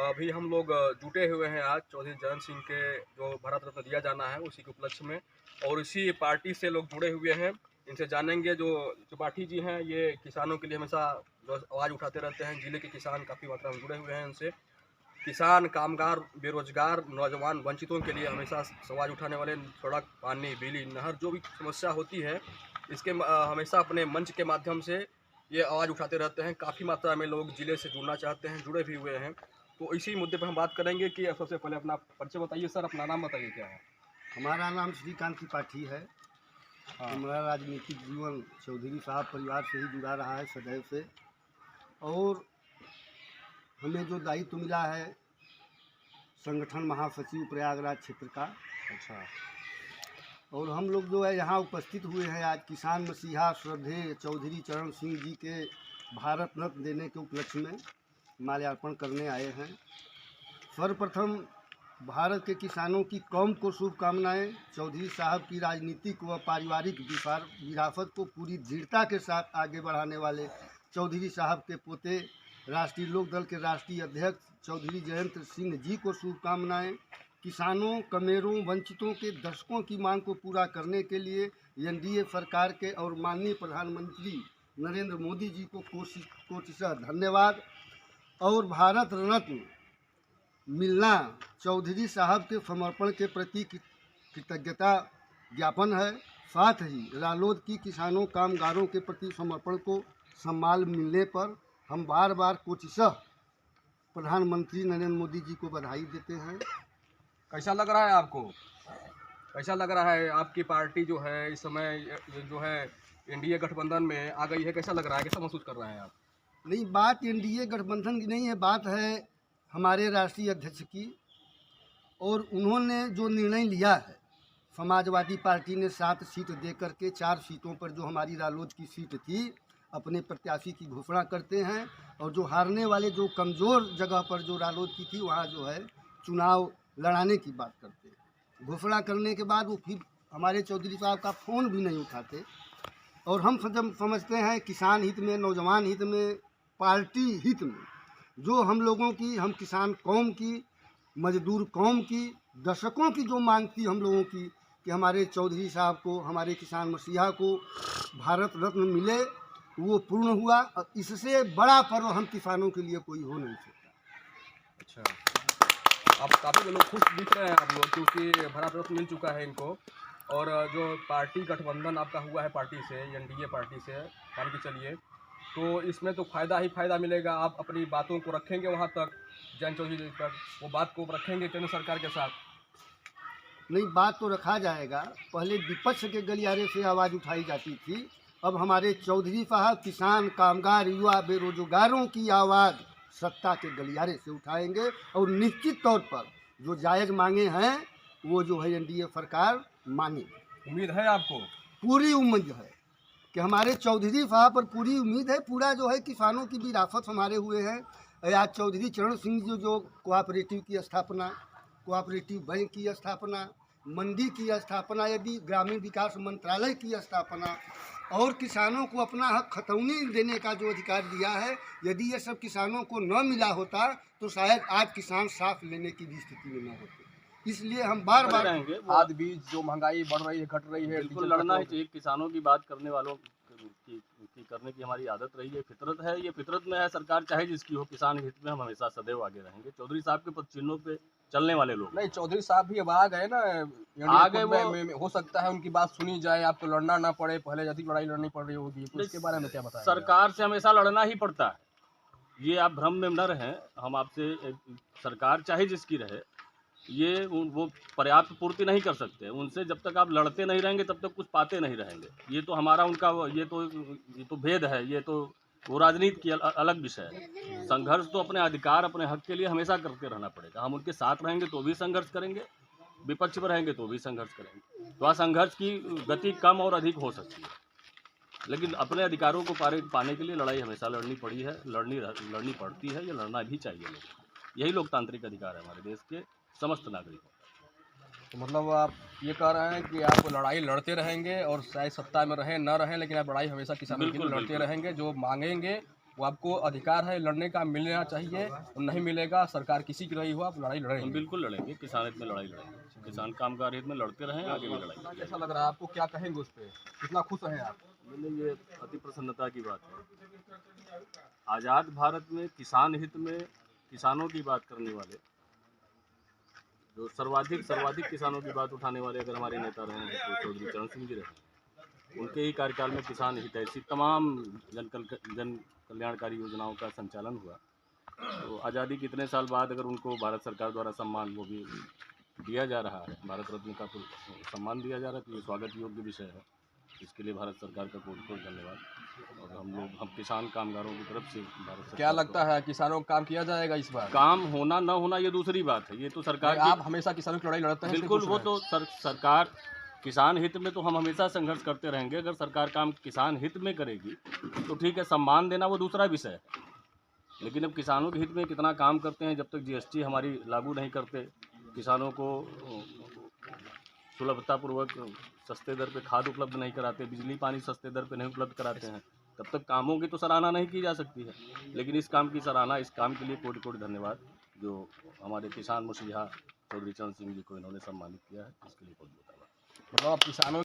अभी हम लोग जुटे हुए हैं आज चौधरी चरण सिंह के जो भारत रत्न दिया जाना है उसी के उपलक्ष्य में, और इसी पार्टी से लोग जुड़े हुए हैं। इनसे जानेंगे जो त्रिपाठी जी हैं, ये किसानों के लिए हमेशा जो आवाज़ उठाते रहते हैं। जिले के किसान काफ़ी मात्रा में जुड़े हुए हैं इनसे। किसान, कामगार, बेरोजगार, नौजवान, वंचितों के लिए हमेशा आवाज़ उठाने वाले, सड़क, पानी, बिजली, नहर जो भी समस्या होती है इसके हमेशा अपने मंच के माध्यम से ये आवाज़ उठाते रहते हैं। काफ़ी मात्रा में लोग जिले से जुड़ना चाहते हैं, जुड़े भी हुए हैं। तो इसी मुद्दे पर हम बात करेंगे कि सबसे पहले अपना परिचय बताइए सर, अपना नाम बताइए क्या है? हमारा नाम श्रीकांत त्रिपाठी है। हाँ। हमारा राजनीतिक जीवन चौधरी साहब परिवार से ही जुड़ा रहा है सदैव से, और हमें जो दायित्व मिला है संगठन महासचिव प्रयागराज क्षेत्र का। अच्छा। और हम लोग जो है यहाँ उपस्थित हुए हैं आज किसान मसीहा श्रद्धेय चौधरी चरण सिंह जी के भारत रत्न देने के उपलक्ष्य में माल्यार्पण करने आए हैं। सर्वप्रथम भारत के किसानों की कौम को शुभकामनाएं। चौधरी साहब की राजनीतिक व पारिवारिक विरासत को पूरी दृढ़ता के साथ आगे बढ़ाने वाले चौधरी साहब के पोते राष्ट्रीय लोक दल के राष्ट्रीय अध्यक्ष चौधरी जयंत सिंह जी को शुभकामनाएं। किसानों, कमेरों, वंचितों के दशकों की मांग को पूरा करने के लिए एनडीए सरकार के और माननीय प्रधानमंत्री नरेंद्र मोदी जी को कोशिशः धन्यवाद। और भारत रत्न मिलना चौधरी साहब के समर्पण के प्रति कृतज्ञता ज्ञापन है। साथ ही रालोद की किसानों, कामगारों के प्रति समर्पण को सम्मान मिलने पर हम बार बार कोशिशः प्रधानमंत्री नरेंद्र मोदी जी को बधाई देते हैं। कैसा लग रहा है आपको? कैसा लग रहा है आपकी पार्टी जो है इस समय जो है एनडीए गठबंधन में आ गई है? कैसा लग रहा है, कैसा महसूस कर रहे हैं आप? नहीं, बात एनडीए गठबंधन की नहीं है, बात है हमारे राष्ट्रीय अध्यक्ष की। और उन्होंने जो निर्णय लिया है, समाजवादी पार्टी ने 7 सीट दे करके 4 सीटों पर जो हमारी रालोद की सीट थी अपने प्रत्याशी की घोषणा करते हैं, और जो हारने वाले जो कमज़ोर जगह पर जो रालोद की थी वहाँ जो है चुनाव लड़ाने की बात करते हैं। घोषणा करने के बाद वो फिर हमारे चौधरी साहब का फ़ोन भी नहीं उठाते। और हम समझते हैं किसान हित में, नौजवान हित में, पार्टी हित में, जो हम लोगों की, हम किसान कौम की, मजदूर कौम की दशकों की जो मांग थी हम लोगों की कि हमारे चौधरी साहब को, हमारे किसान मसीहा को भारत रत्न मिले, वो पूर्ण हुआ। और इससे बड़ा पर्व हम किसानों के लिए कोई हो नहीं सकता। अच्छा, आप काफ़ी लोग खुश दिख रहे हैं आप लोग, क्योंकि भारत रत्न मिल चुका है इनको। और जो पार्टी गठबंधन आपका हुआ है पार्टी से, एनडीए पार्टी से, मान के चलिए, तो इसमें तो फ़ायदा ही फ़ायदा मिलेगा। आप अपनी बातों को रखेंगे वहाँ तक, जयंत चौधरी जी तक, वो बात को रखेंगे केंद्र सरकार के साथ। नहीं, बात तो रखा जाएगा। पहले विपक्ष के गलियारे से आवाज़ उठाई जाती थी, अब हमारे चौधरी साहब किसान, कामगार, युवा, बेरोजगारों की आवाज़ सत्ता के गलियारे से उठाएंगे। और निश्चित तौर पर जो जायज़ मांगे हैं वो जो है एनडीए सरकार मानेगी। उम्मीद है आपको? पूरी उम्मीद है कि हमारे चौधरी साहब पर पूरी उम्मीद है। पूरा जो है किसानों की विरासत हमारे हुए हैं। आज चौधरी चरण सिंह जो कोऑपरेटिव की स्थापना, कोऑपरेटिव बैंक की स्थापना, मंडी की स्थापना, यदि ग्रामीण विकास मंत्रालय की स्थापना, और किसानों को अपना हक खतौनी देने का जो अधिकार दिया है, यदि ये सब किसानों को न मिला होता तो शायद आज किसान सांस लेने की भी स्थिति में न होते। इसलिए हम बार बार खाद बीज जो महंगाई बढ़ रही है, घट रही है, बिल्कुल लड़ना ही चाहिए। किसानों की बात करने वालों की करने की हमारी आदत रही है, फितरत है, ये फितरत में है। सरकार चाहे जिसकी हो, किसान हित में हम हमेशा सदैव आगे रहेंगे। चौधरी साहब के पद चिन्हों पे चलने वाले लोग नहीं, चौधरी साहब भी अब आ गए ना, आ गए। वो हो सकता है उनकी बात सुनी जाए, आपको लड़ना ना पड़े। पहले अधिक लड़ाई लड़नी पड़ रही होगी, तो इसके बारे में क्या बताएं? सरकार से हमेशा लड़ना ही पड़ता है, ये आप भ्रम में न रहें। हम आपसे, सरकार चाहे जिसकी रहे, ये वो पर्याप्त पूर्ति नहीं कर सकते। उनसे जब तक आप लड़ते नहीं रहेंगे तब तक कुछ पाते नहीं रहेंगे। ये तो हमारा उनका ये तो भेद है, ये तो वो राजनीति की अलग विषय है। संघर्ष तो अपने अधिकार, अपने हक के लिए हमेशा करते रहना पड़ेगा। हम उनके साथ रहेंगे तो भी संघर्ष करेंगे, विपक्ष पर रहेंगे तो भी संघर्ष करेंगे। तो संघर्ष की गति कम और अधिक हो सकती है, लेकिन अपने अधिकारों को पाने के लिए लड़ाई हमेशा लड़नी पड़ी है, लड़नी पड़ती है, या लड़ना भी चाहिए लोगों को। यही लोकतांत्रिक अधिकार है हमारे देश के समस्त नागरिकों। तो मतलब आप ये कह रहे हैं कि आप लड़ाई लड़ते रहेंगे, और चाहे सत्ता में रहें न रहें, लेकिन आप लड़ाई हमेशा किसानों के लिए लड़ते रहेंगे। जो मांगेंगे वो आपको अधिकार है लड़ने का, मिलना चाहिए, और नहीं मिलेगा सरकार किसी की रही हो आप लड़ाई हम लड़ेंगे। बिल्कुल लड़ेंगे, किसान हित में लड़ाई लड़ेंगे, किसान कामगार हित में लड़ते रहें, आगे भी लड़ाई। कैसा लग रहा है आपको, क्या कहेंगे उस पर, कितना खुश हैं आप? नहीं, ये अति प्रसन्नता की बात है। आज़ाद भारत में किसान हित में किसानों की बात करने वाले, जो सर्वाधिक किसानों की बात उठाने वाले अगर हमारे नेता रहे हैं तो चौधरी चरण सिंह जी रहे। उनके ही कार्यकाल में किसान हितैषी तमाम जन कल्याणकारी योजनाओं का संचालन हुआ। तो आज़ादी के इतने साल बाद अगर उनको भारत सरकार द्वारा सम्मान वो भी दिया जा रहा है, भारत रत्न का सम्मान दिया जा रहा है, तो ये स्वागत योग्य विषय है। इसके लिए भारत सरकार का कोटि धन्यवाद। और हम किसान कामगारों की तरफ से भारत सरकार क्या लगता है किसानों का काम किया जाएगा इस बार? काम होना न होना ये दूसरी बात है, ये तो सरकार आप हमेशा किसानों की लड़ाई लड़ते हैं, इसलिए बिल्कुल, पूछ वो रहे हैं। तो सरकार किसान हित में तो हम हमेशा संघर्ष करते रहेंगे। अगर सरकार काम किसान हित में करेगी तो ठीक है, सम्मान देना वो दूसरा विषय है। लेकिन अब किसानों के हित में कितना काम करते हैं, जब तक जीएसटी हमारी लागू नहीं करते, किसानों को सुलभतापूर्वक सस्ते दर पे खाद उपलब्ध नहीं कराते, बिजली पानी सस्ते दर पे नहीं उपलब्ध कराते हैं, तब तक कामों की तो सराहना नहीं की जा सकती है। लेकिन इस काम की सराहना, इस काम के लिए कोटि कोटि धन्यवाद जो हमारे किसान मसीहा चौधरी चरण सिंह जी को इन्होंने सम्मानित किया है, इसके लिए बहुत बहुत धन्यवाद। मतलब आप किसानों